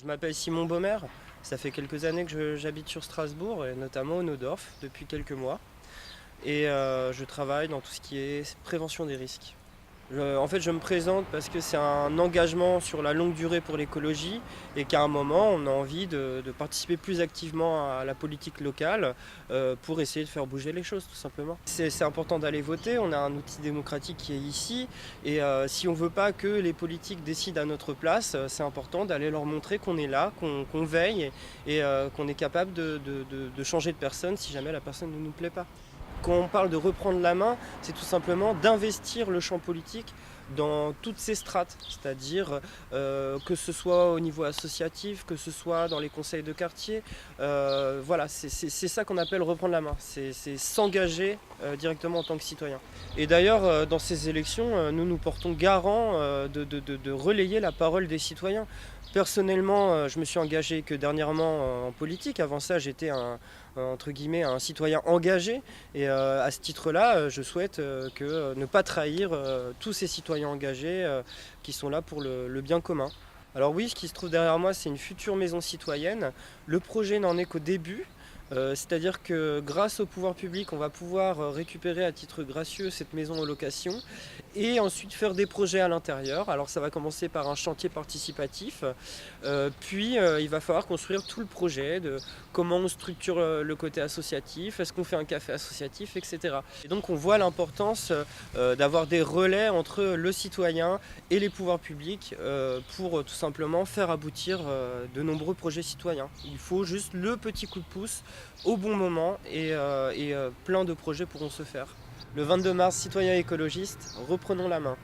Je m'appelle Simon Baumer, ça fait quelques années que j'habite sur Strasbourg, et notamment au Naudorf, depuis quelques mois. Et je travaille dans tout ce qui est prévention des risques. En fait, je me présente parce que c'est un engagement sur la longue durée pour l'écologie et qu'à un moment, on a envie de participer plus activement à la politique locale pour essayer de faire bouger les choses, tout simplement. C'est important d'aller voter, on a un outil démocratique qui est ici et si on ne veut pas que les politiques décident à notre place, c'est important d'aller leur montrer qu'on est là, qu'on veille et qu'on est capable de changer de personne si jamais la personne ne nous plaît pas. Quand on parle de reprendre la main, c'est tout simplement d'investir le champ politique dans toutes ses strates, c'est-à-dire que ce soit au niveau associatif, que ce soit dans les conseils de quartier. Voilà, c'est ça qu'on appelle reprendre la main, c'est s'engager directement en tant que citoyen. Et d'ailleurs, dans ces élections, nous portons garant de relayer la parole des citoyens. Personnellement, je me suis engagé que dernièrement en politique. Avant ça, j'étais entre guillemets un citoyen engagé. Et à ce titre-là, je souhaite ne pas trahir tous ces citoyens engagés qui sont là pour le bien commun. Alors oui, ce qui se trouve derrière moi, c'est une future maison citoyenne. Le projet n'en est qu'au début. C'est-à-dire que grâce au pouvoir public, on va pouvoir récupérer à titre gracieux cette maison en location et ensuite faire des projets à l'intérieur. Alors ça va commencer par un chantier participatif, puis il va falloir construire tout le projet de comment on structure le côté associatif, est-ce qu'on fait un café associatif, etc. Et donc on voit l'importance d'avoir des relais entre le citoyen et les pouvoirs publics pour tout simplement faire aboutir de nombreux projets citoyens. Il faut juste le petit coup de pouce au bon moment et plein de projets pourront se faire. Le 22 mars, citoyens écologistes, reprenons la main.